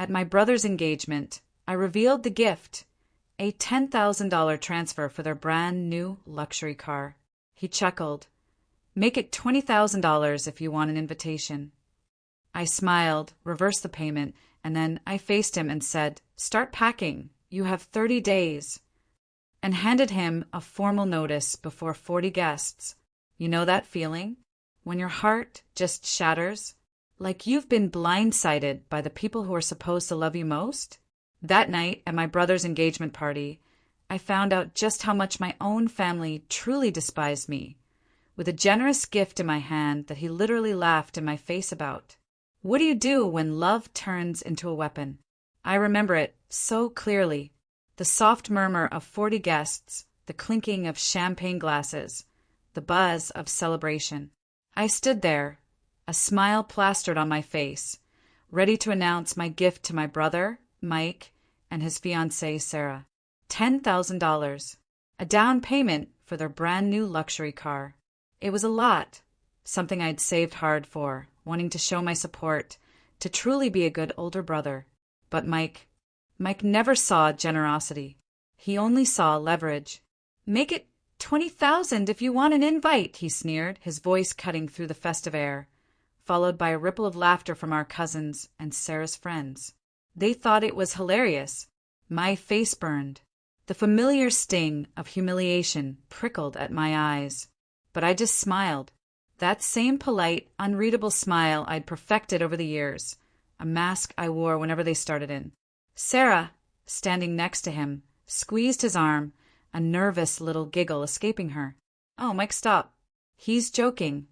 At my brother's engagement, I revealed the gift, a $10,000 transfer for their brand new luxury car. He chuckled. Make it $20,000 if you want an invitation. I smiled, reversed the payment, and then I faced him and said, Start packing. You have 30 days. And handed him a formal notice before 40 guests. You know that feeling? When your heart just shatters? Like you've been blindsided by the people who are supposed to love you most? That night, at my brother's engagement party, I found out just how much my own family truly despised me, with a generous gift in my hand that he literally laughed in my face about. What do you do when love turns into a weapon? I remember it so clearly. The soft murmur of 40 guests, the clinking of champagne glasses, the buzz of celebration. I stood there, a smile plastered on my face, ready to announce my gift to my brother, Mike, and his fiancée, Sarah. $10,000, a down payment for their brand new luxury car. It was a lot, something I'd saved hard for, wanting to show my support, to truly be a good older brother. But Mike never saw generosity. He only saw leverage. Make it $20,000 if you want an invite, he sneered, his voice cutting through the festive air, followed by a ripple of laughter from our cousins and Sarah's friends. They thought it was hilarious. My face burned. The familiar sting of humiliation prickled at my eyes. But I just smiled. That same polite, unreadable smile I'd perfected over the years, a mask I wore whenever they started in. Sarah, standing next to him, squeezed his arm, a nervous little giggle escaping her. Oh, Mike, stop. He's joking.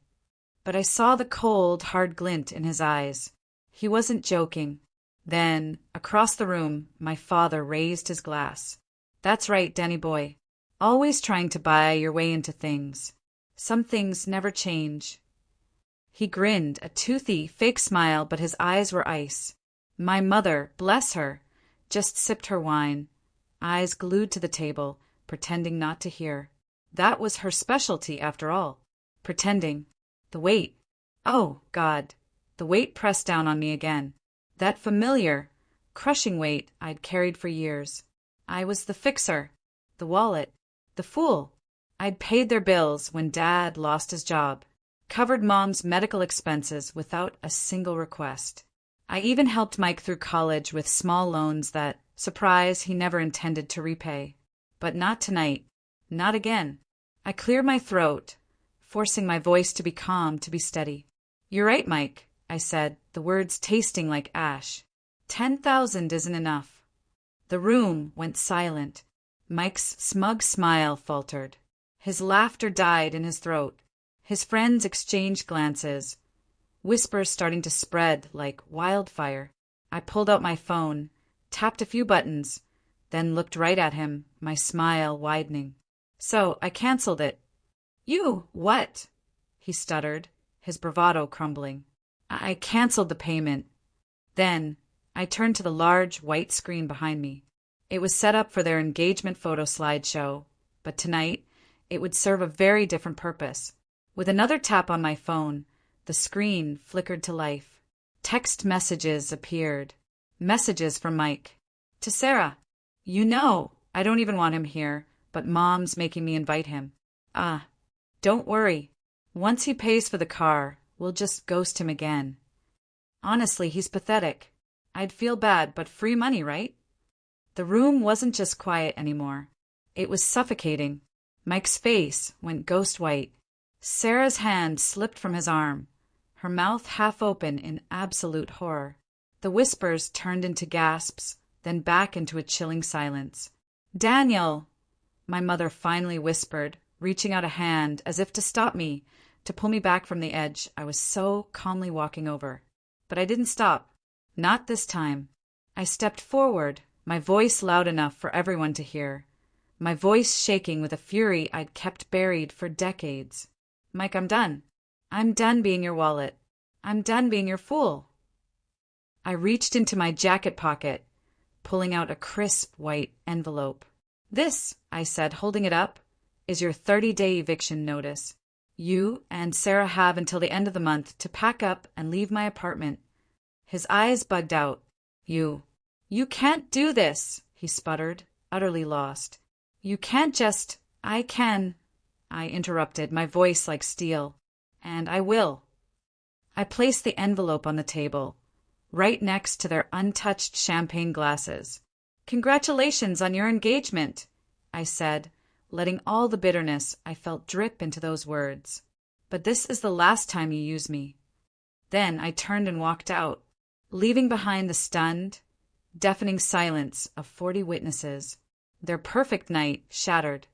But I saw the cold, hard glint in his eyes. He wasn't joking. Then, across the room, my father raised his glass. That's right, Danny boy. Always trying to buy your way into things. Some things never change. He grinned, a toothy, fake smile, but his eyes were ice. My mother, bless her, just sipped her wine, eyes glued to the table, pretending not to hear. That was her specialty, after all. Pretending. The weight. Oh, God. The weight pressed down on me again. That familiar, crushing weight I'd carried for years. I was the fixer, the wallet, the fool. I'd paid their bills when Dad lost his job, covered Mom's medical expenses without a single request. I even helped Mike through college with small loans that, surprise, he never intended to repay. But not tonight. Not again. I cleared my throat, forcing my voice to be calm, to be steady. You're right, Mike, I said, the words tasting like ash. 10,000 isn't enough. The room went silent. Mike's smug smile faltered. His laughter died in his throat. His friends exchanged glances, whispers starting to spread like wildfire. I pulled out my phone, tapped a few buttons, then looked right at him, my smile widening. So I canceled it. You, what? He stuttered, his bravado crumbling. I canceled the payment. Then I turned to the large white screen behind me. It was set up for their engagement photo slideshow, but tonight it would serve a very different purpose. With another tap on my phone, the screen flickered to life. Text messages appeared. Messages from Mike. To Sarah. You know, I don't even want him here, but Mom's making me invite him. Don't worry. Once he pays for the car, we'll just ghost him again. Honestly, he's pathetic. I'd feel bad, but free money, right? The room wasn't just quiet anymore. It was suffocating. Mike's face went ghost white. Sarah's hand slipped from his arm, her mouth half open in absolute horror. The whispers turned into gasps, then back into a chilling silence. Daniel, my mother finally whispered, reaching out a hand as if to stop me, to pull me back from the edge I was so calmly walking over. But I didn't stop. Not this time. I stepped forward, my voice loud enough for everyone to hear, my voice shaking with a fury I'd kept buried for decades. Mike, I'm done. I'm done being your wallet. I'm done being your fool. I reached into my jacket pocket, pulling out a crisp white envelope. This, I said, holding it up, is your 30-day eviction notice. You and Sarah have until the end of the month to pack up and leave my apartment. His eyes bugged out. You can't do this, he sputtered, utterly lost. You can't just, I can, I interrupted, my voice like steel. And I will. I placed the envelope on the table, right next to their untouched champagne glasses. Congratulations on your engagement, I said, letting all the bitterness I felt drip into those words. But this is the last time you use me. Then I turned and walked out, leaving behind the stunned, deafening silence of 40 witnesses, their perfect night shattered.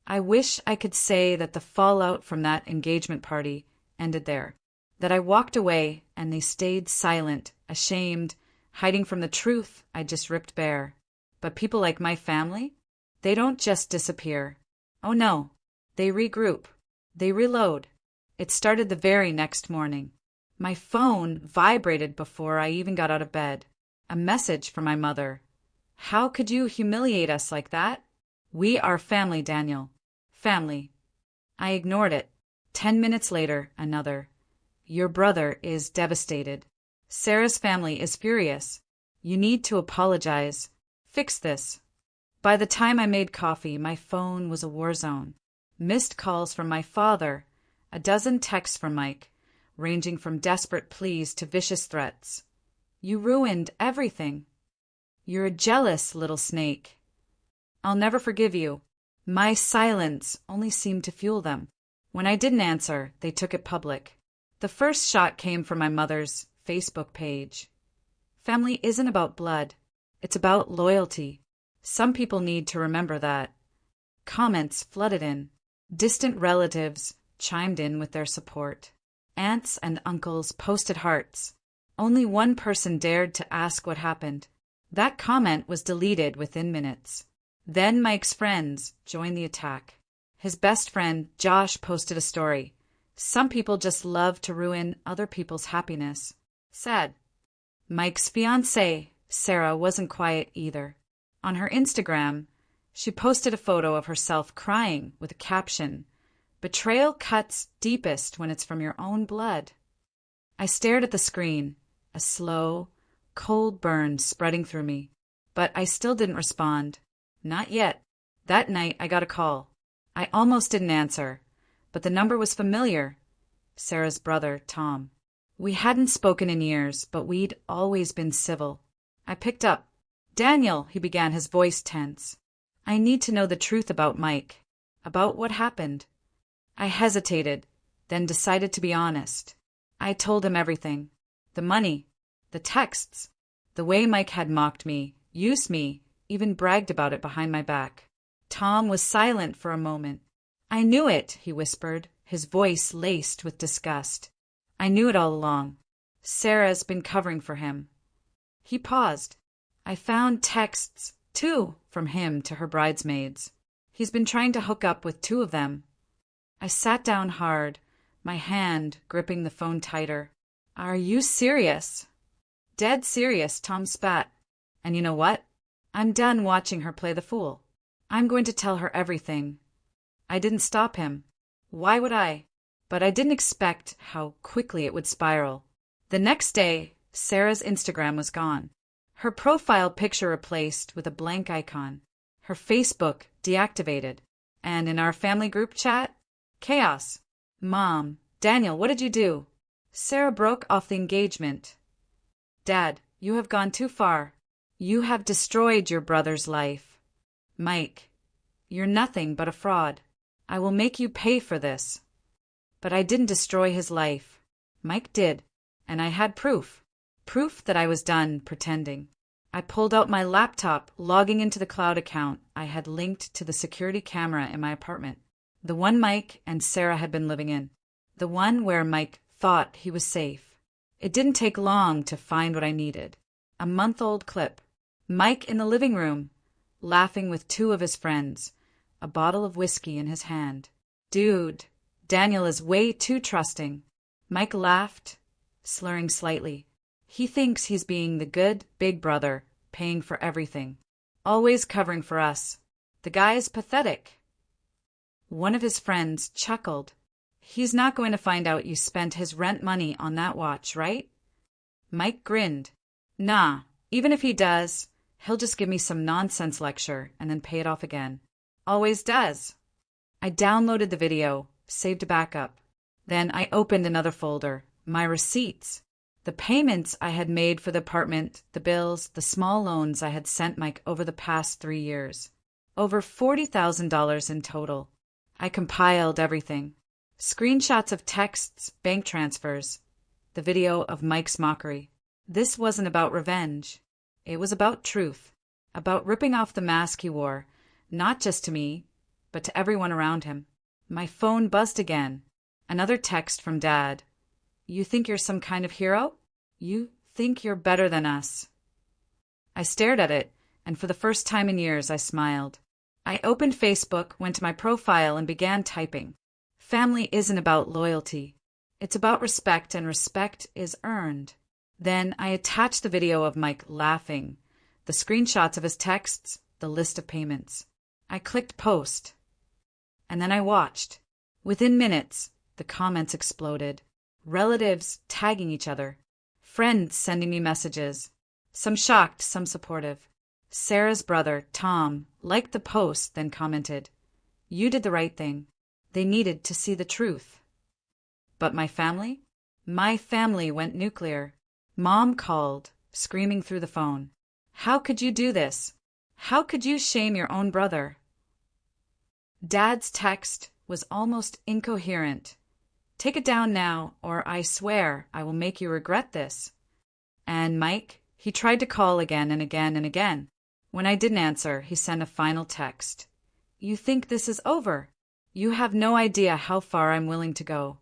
I wish I could say that the fallout from that engagement party ended there, that I walked away and they stayed silent, ashamed, hiding from the truth I just ripped bare. But people like my family, they don't just disappear. Oh no, they regroup, they reload. It started the very next morning. My phone vibrated before I even got out of bed. A message from my mother. How could you humiliate us like that? We are family, Daniel. Family. I ignored it. 10 minutes later, another. Your brother is devastated. Sarah's family is furious. You need to apologize. Fix this. By the time I made coffee, my phone was a war zone. Missed calls from my father, a dozen texts from Mike, ranging from desperate pleas to vicious threats. You ruined everything. You're a jealous little snake. I'll never forgive you. My silence only seemed to fuel them. When I didn't answer, they took it public. The first shot came from my mother's Facebook page. Family isn't about blood. It's about loyalty. Some people need to remember that. Comments flooded in. Distant relatives chimed in with their support. Aunts and uncles posted hearts. Only one person dared to ask what happened. That comment was deleted within minutes. Then Mike's friends joined the attack. His best friend, Josh, posted a story. Some people just love to ruin other people's happiness. Sad. Mike's fiancée, Sarah, wasn't quiet either. On her Instagram, she posted a photo of herself crying with a caption, "Betrayal cuts deepest when it's from your own blood." I stared at the screen, a slow, cold burn spreading through me, but I still didn't respond. Not yet. That night I got a call. I almost didn't answer, but the number was familiar. Sarah's brother, Tom. We hadn't spoken in years, but we'd always been civil. I picked up. "Daniel," he began, his voice tense. "I need to know the truth about Mike, about what happened." I hesitated, then decided to be honest. I told him everything. The money, the texts, the way Mike had mocked me, used me, even bragged about it behind my back. Tom was silent for a moment. "I knew it," he whispered, his voice laced with disgust. "I knew it all along. Sarah's been covering for him." He paused. "I found texts, too, from him to her bridesmaids. He's been trying to hook up with 2 of them." I sat down hard, my hand gripping the phone tighter. "Are you serious?" "Dead serious," Tom spat. "And you know what? I'm done watching her play the fool. I'm going to tell her everything." I didn't stop him. Why would I? But I didn't expect how quickly it would spiral. The next day, Sarah's Instagram was gone. Her profile picture replaced with a blank icon. Her Facebook deactivated. And in our family group chat, chaos. "Mom, Daniel, what did you do?" "Sarah broke off the engagement." "Dad, you have gone too far. You have destroyed your brother's life." "Mike, you're nothing but a fraud. I will make you pay for this." But I didn't destroy his life. Mike did, and I had proof. Proof that I was done pretending. I pulled out my laptop, logging into the cloud account I had linked to the security camera in my apartment. The one Mike and Sarah had been living in. The one where Mike thought he was safe. It didn't take long to find what I needed. A month-old clip. Mike in the living room, laughing with 2 of his friends, a bottle of whiskey in his hand. "Dude, Daniel is way too trusting." Mike laughed, slurring slightly. "He thinks he's being the good big brother, paying for everything. Always covering for us. The guy's pathetic." One of his friends chuckled. "He's not going to find out you spent his rent money on that watch, right?" Mike grinned. "Nah, Even if he does, he'll just give me some nonsense lecture and then pay it off again. Always does. I downloaded the video, saved a backup. Then I opened another folder, my receipts. The payments I had made for the apartment, the bills, the small loans I had sent Mike over the past 3 years. Over $40,000 in total. I compiled everything. Screenshots of texts, bank transfers, the video of Mike's mockery. This wasn't about revenge. It was about truth, about ripping off the mask he wore, not just to me, but to everyone around him. My phone buzzed again. Another text from Dad. You think you're some kind of hero? You think you're better than us. I stared at it, and for the first time in years I smiled. I opened Facebook, went to my profile, and began typing. Family isn't about loyalty. It's about respect, and respect is earned. Then I attached the video of Mike laughing, the screenshots of his texts, the list of payments. I clicked post. And then I watched. Within minutes, the comments exploded. Relatives tagging each other. Friends sending me messages. Some shocked, some supportive. Sarah's brother, Tom, liked the post, then commented, "You did the right thing." They needed to see the truth. But my family? My family went nuclear. Mom called, screaming through the phone. How could you do this? How could you shame your own brother? Dad's text was almost incoherent. Take it down now, or I swear I will make you regret this. And Mike, he tried to call again and again and again. When I didn't answer, he sent a final text. You think this is over? You have no idea how far I'm willing to go.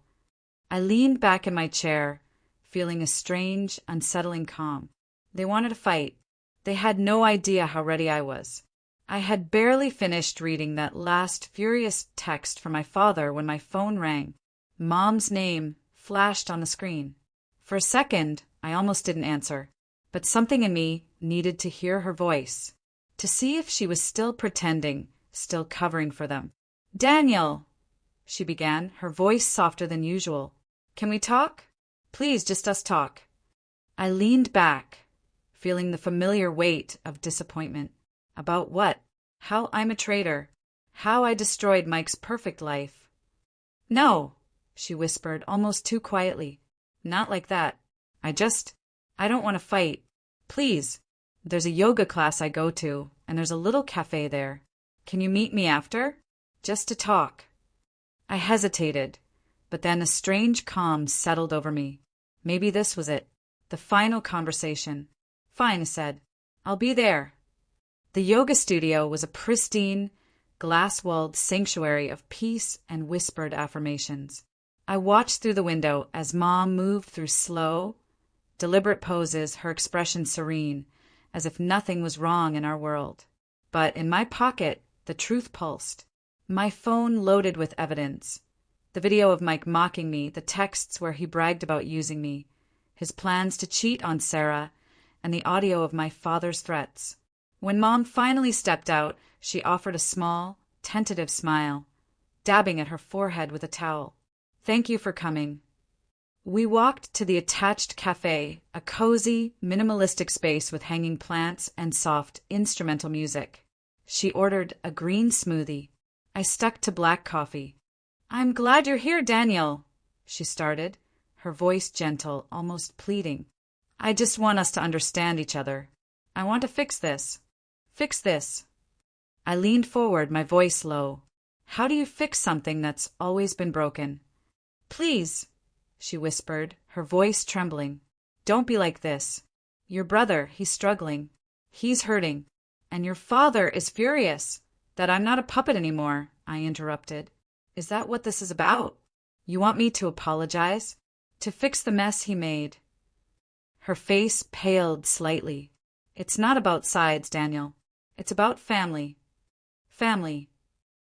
I leaned back in my chair, feeling a strange, unsettling calm. They wanted to fight. They had no idea how ready I was. I had barely finished reading that last furious text from my father when my phone rang. Mom's name flashed on the screen. For a second, I almost didn't answer, but something in me needed to hear her voice, to see if she was still pretending, still covering for them. Daniel, she began, her voice softer than usual. Can we talk? Please, just us talk. I leaned back, feeling the familiar weight of disappointment. About what? How I'm a traitor. How I destroyed Mike's perfect life. No, she whispered, almost too quietly. Not like that. I don't want to fight. Please. There's a yoga class I go to, and there's a little cafe there. Can you meet me after? Just to talk. I hesitated, but then a strange calm settled over me. Maybe this was it. The final conversation. Fine, I said. I'll be there. The yoga studio was a pristine, glass-walled sanctuary of peace and whispered affirmations. I watched through the window as Mom moved through slow, deliberate poses, her expression serene, as if nothing was wrong in our world. But in my pocket, the truth pulsed. My phone loaded with evidence. The video of Mike mocking me, the texts where he bragged about using me, his plans to cheat on Sarah, and the audio of my father's threats. When Mom finally stepped out, she offered a small, tentative smile, dabbing at her forehead with a towel. Thank you for coming. We walked to the attached cafe, a cozy, minimalistic space with hanging plants and soft, instrumental music. She ordered a green smoothie. I stuck to black coffee. I'm glad you're here, Daniel, she started, her voice gentle, almost pleading. I just want us to understand each other. I want to fix this. Fix this. I leaned forward, my voice low. How do you fix something that's always been broken? Please, she whispered, her voice trembling. Don't be like this. Your brother, he's struggling. He's hurting. And your father is furious that I'm not a puppet anymore, I interrupted. Is that what this is about? You want me to apologize? To fix the mess he made? Her face paled slightly. It's not about sides, Daniel. It's about family. Family.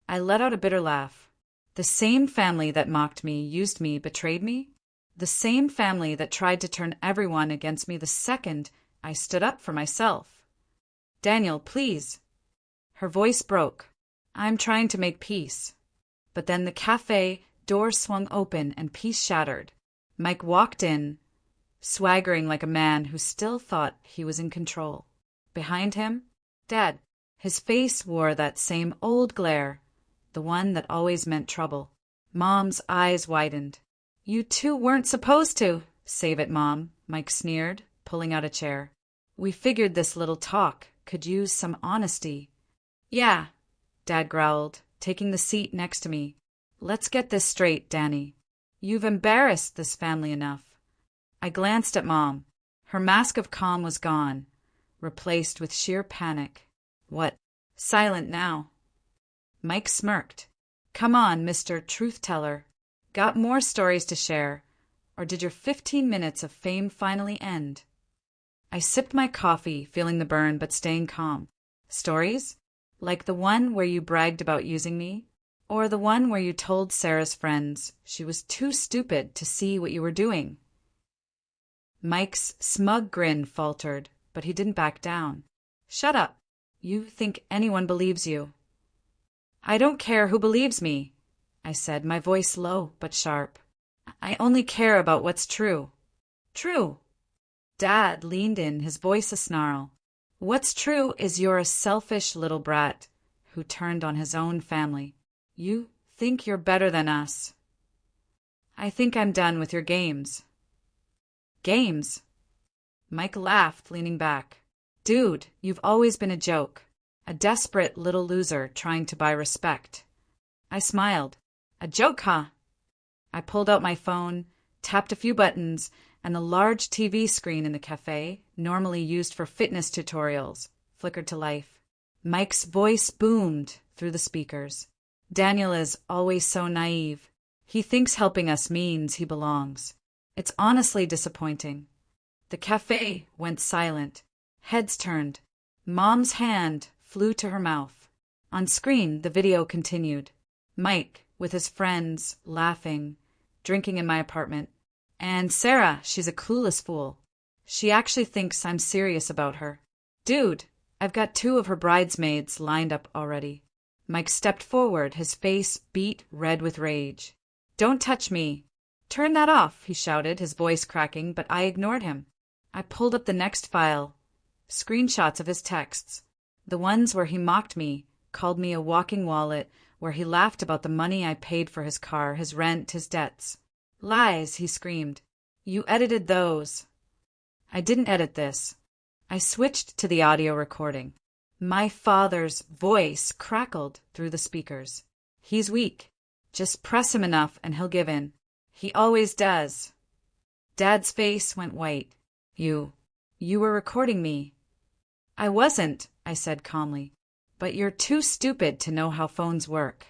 I let out a bitter laugh. The same family that mocked me, used me, betrayed me? The same family that tried to turn everyone against me the second I stood up for myself. Daniel, please. Her voice broke. I'm trying to make peace. But then the cafe door swung open and peace shattered. Mike walked in, swaggering like a man who still thought he was in control. Behind him, Dad. His face wore that same old glare, the one that always meant trouble. Mom's eyes widened. "You two weren't supposed to." "Save it, Mom," Mike sneered, pulling out a chair. "We figured this little talk could use some honesty." "Yeah," Dad growled, taking the seat next to me. "Let's get this straight, Danny. You've embarrassed this family enough." I glanced at Mom. Her mask of calm was gone, replaced with sheer panic. "What?" "Silent now." Mike smirked. "Come on, Mr. Truth-Teller. Got more stories to share, or did your 15 minutes of fame finally end?" I sipped my coffee, feeling the burn but staying calm. "Stories? Like the one where you bragged about using me? Or the one where you told Sarah's friends she was too stupid to see what you were doing?" Mike's smug grin faltered, but he didn't back down. "Shut up. You think anyone believes you." "I don't care who believes me," I said, my voice low but sharp. "I only care about what's true." "True?" Dad leaned in, his voice a snarl. "What's true is you're a selfish little brat who turned on his own family. You think you're better than us." "I think I'm done with your games." "Games?" Mike laughed, leaning back. "Dude, you've always been a joke. A desperate little loser trying to buy respect." I smiled. "A joke, huh?" I pulled out my phone, tapped a few buttons, and the large TV screen in the cafe, normally used for fitness tutorials, flickered to life. Mike's voice boomed through the speakers. "Daniel is always so naive. He thinks helping us means he belongs. It's honestly disappointing." The cafe went silent. Heads turned. Mom's hand flew to her mouth. On screen, the video continued. Mike, with his friends, laughing, drinking in my apartment. "And Sarah, she's a clueless fool. She actually thinks I'm serious about her. Dude, I've got 2 of her bridesmaids lined up already." Mike stepped forward, his face beet red with rage. "Don't touch me." "Turn that off," he shouted, his voice cracking, but I ignored him. I pulled up the next file. Screenshots of his texts. The ones where he mocked me, called me a walking wallet, where he laughed about the money I paid for his car, his rent, his debts. "Lies," he screamed. "You edited those." I didn't edit this. I switched to the audio recording. My father's voice crackled through the speakers. "He's weak. Just press him enough and he'll give in. He always does." Dad's face went white. You were recording me." "I wasn't," I said calmly. "But you're too stupid to know how phones work."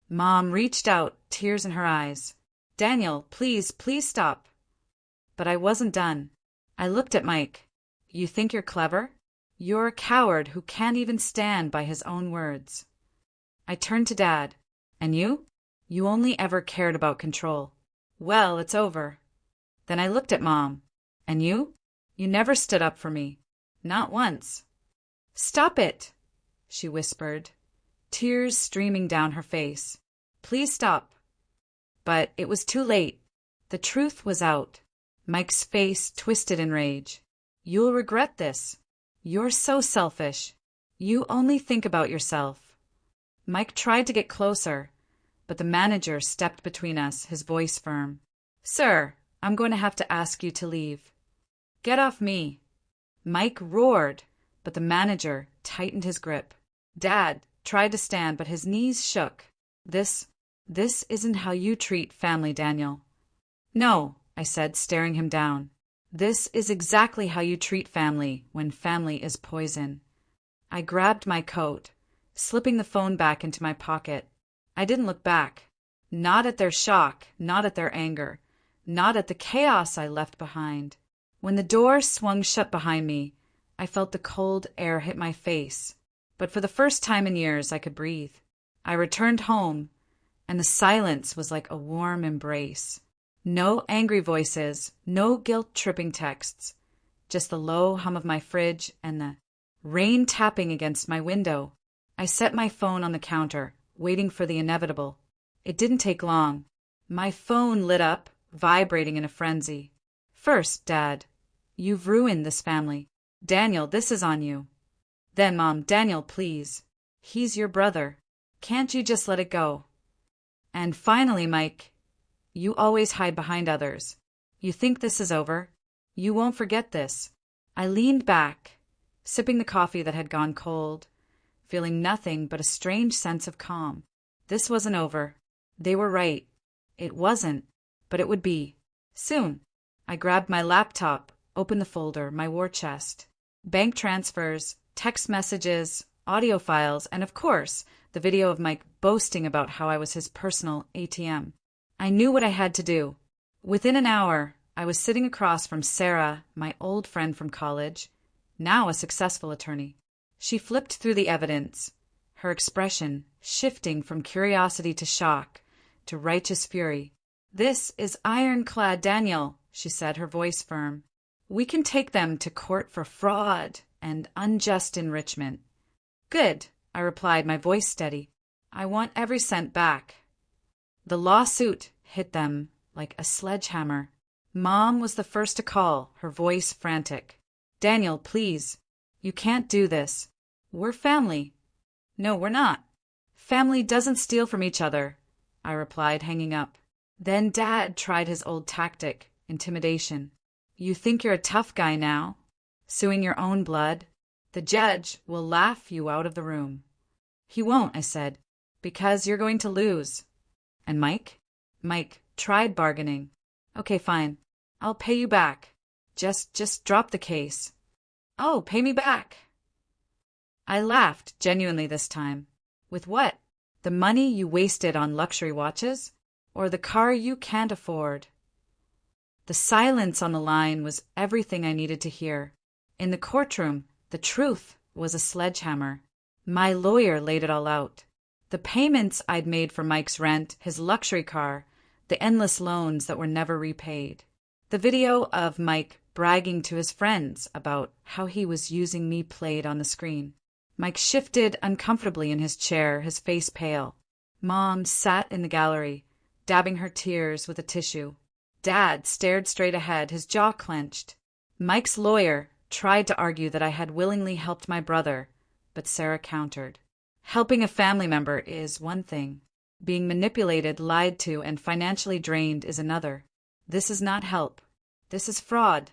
Mom reached out, tears in her eyes. "Daniel, please, please stop." But I wasn't done. I looked at Mike. "You think you're clever? You're a coward who can't even stand by his own words." I turned to Dad. "And you? You only ever cared about control. Well, it's over." Then I looked at Mom. "And you? You never stood up for me. Not once." "Stop it," she whispered, tears streaming down her face. "Please stop." But it was too late. The truth was out. Mike's face twisted in rage. "You'll regret this. You're so selfish. You only think about yourself." Mike tried to get closer, but the manager stepped between us, his voice firm. "Sir, I'm going to have to ask you to leave." "Get off me." Mike roared, but the manager tightened his grip. Dad tried to stand, but his knees shook. This isn't how you treat family, Daniel." "No," I said, staring him down. "This is exactly how you treat family when family is poison." I grabbed my coat, slipping the phone back into my pocket. I didn't look back. Not at their shock, not at their anger, not at the chaos I left behind. When the door swung shut behind me, I felt the cold air hit my face, but for the first time in years I could breathe. I returned home, and the silence was like a warm embrace. No angry voices, no guilt-tripping texts, just the low hum of my fridge and the rain tapping against my window. I set my phone on the counter, waiting for the inevitable. It didn't take long. My phone lit up, vibrating in a frenzy. First, Dad, you've ruined this family. Daniel, this is on you. Then, Mom, Daniel, please. He's your brother. Can't you just let it go? And finally, Mike, you always hide behind others. You think this is over? You won't forget this. I leaned back, sipping the coffee that had gone cold, feeling nothing but a strange sense of calm. This wasn't over. They were right. It wasn't, but it would be. Soon. I grabbed my laptop, opened the folder, my war chest. Bank transfers, text messages, audio files, and of course, the video of Mike boasting about how I was his personal ATM. I knew what I had to do. Within an hour, I was sitting across from Sarah, my old friend from college, now a successful attorney. She flipped through the evidence, her expression shifting from curiosity to shock to righteous fury. "This is ironclad, Daniel," she said, her voice firm. "We can take them to court for fraud and unjust enrichment." "Good," I replied, my voice steady. "I want every cent back." The lawsuit hit them like a sledgehammer. Mom was the first to call, her voice frantic. "Daniel, please. You can't do this. We're family." "No, we're not. Family doesn't steal from each other," I replied, hanging up. Then Dad tried his old tactic, intimidation. "You think you're a tough guy now, suing your own blood? The judge will laugh you out of the room." "He won't," I said, "because you're going to lose." "And Mike?" "Mike tried bargaining." "Okay, fine. I'll pay you back. Just drop the case." "Oh, pay me back." I laughed, genuinely this time. "With what? The money you wasted on luxury watches? Or the car you can't afford?" The silence on the line was everything I needed to hear. In the courtroom, the truth was a sledgehammer. My lawyer laid it all out. The payments I'd made for Mike's rent, his luxury car, the endless loans that were never repaid. The video of Mike bragging to his friends about how he was using me played on the screen. Mike shifted uncomfortably in his chair, his face pale. Mom sat in the gallery, dabbing her tears with a tissue. Dad stared straight ahead, his jaw clenched. Mike's lawyer tried to argue that I had willingly helped my brother, but Sarah countered. Helping a family member is one thing. Being manipulated, lied to, and financially drained is another. This is not help. This is fraud.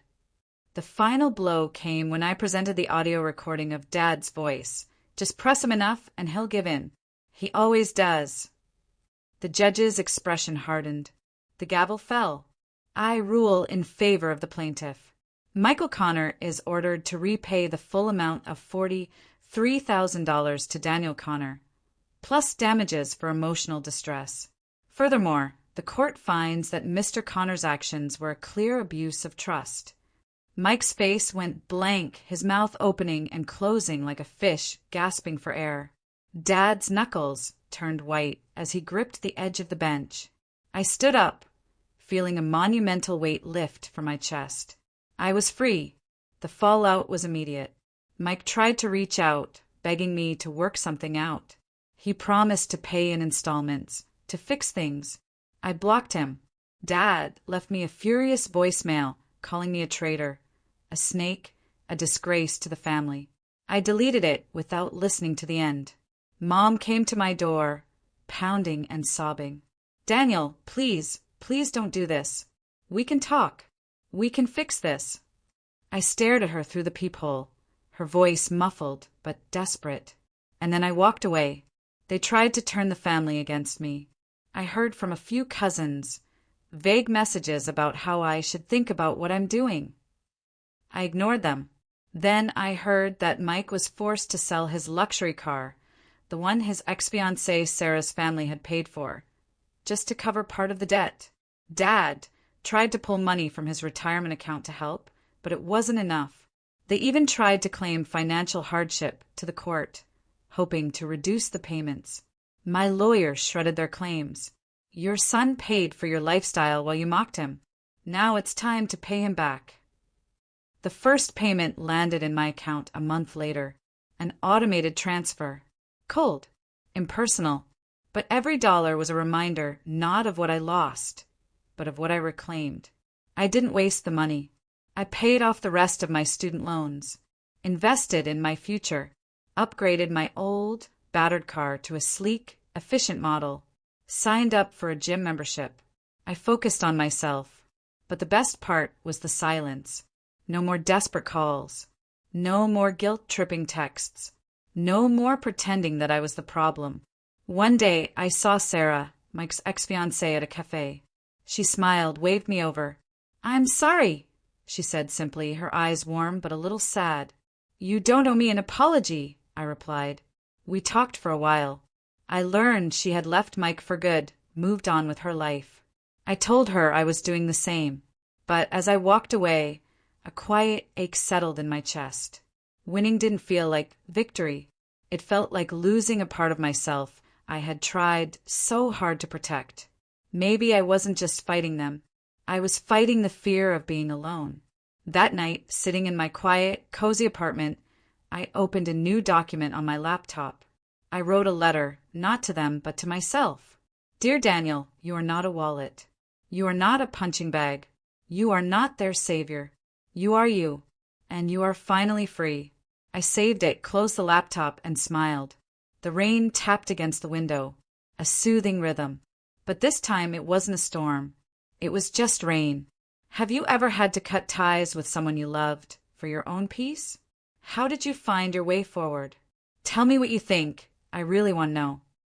The final blow came when I presented the audio recording of Dad's voice. Just press him enough and he'll give in. He always does. The judge's expression hardened. The gavel fell. I rule in favor of the plaintiff. Michael Connor is ordered to repay the full amount of $43,000 to Daniel Connor, plus damages for emotional distress. Furthermore, the court finds that Mr. Connor's actions were a clear abuse of trust. Mike's face went blank, his mouth opening and closing like a fish gasping for air. Dad's knuckles turned white as he gripped the edge of the bench. I stood up, feeling a monumental weight lift from my chest. I was free. The fallout was immediate. Mike tried to reach out, begging me to work something out. He promised to pay in installments, to fix things. I blocked him. Dad left me a furious voicemail calling me a traitor, a snake, a disgrace to the family. I deleted it without listening to the end. Mom came to my door, pounding and sobbing. "Daniel, please, please don't do this. We can talk. We can fix this." I stared at her through the peephole, her voice muffled but desperate. And then I walked away. They tried to turn the family against me. I heard from a few cousins, vague messages about how I should think about what I'm doing. I ignored them. Then I heard that Mike was forced to sell his luxury car, the one his ex-fiancée Sarah's family had paid for, just to cover part of the debt. Dad tried to pull money from his retirement account to help, but it wasn't enough. They even tried to claim financial hardship to the court, hoping to reduce the payments. My lawyer shredded their claims. "Your son paid for your lifestyle while you mocked him. Now it's time to pay him back." The first payment landed in my account a month later, an automated transfer. Cold, impersonal, but every dollar was a reminder not of what I lost, but of what I reclaimed. I didn't waste the money. I paid off the rest of my student loans, invested in my future, upgraded my old, battered car to a sleek, efficient model, signed up for a gym membership. I focused on myself, but the best part was the silence. No more desperate calls. No more guilt-tripping texts. No more pretending that I was the problem. One day, I saw Sarah, Mike's ex-fiancée, at a cafe. She smiled, waved me over. "I'm sorry," she said simply, her eyes warm but a little sad. "You don't owe me an apology," I replied. We talked for a while. I learned she had left Mike for good, moved on with her life. I told her I was doing the same, but as I walked away, a quiet ache settled in my chest. Winning didn't feel like victory. It felt like losing a part of myself I had tried so hard to protect. Maybe I wasn't just fighting them. I was fighting the fear of being alone. That night, sitting in my quiet, cozy apartment, I opened a new document on my laptop. I wrote a letter, not to them, but to myself. "Dear Daniel, you are not a wallet. You are not a punching bag. You are not their savior. You are you, and you are finally free." I saved it, closed the laptop, and smiled. The rain tapped against the window, a soothing rhythm. But this time it wasn't a storm. It was just rain. Have you ever had to cut ties with someone you loved for your own peace? How did you find your way forward? Tell me what you think. I really want to know.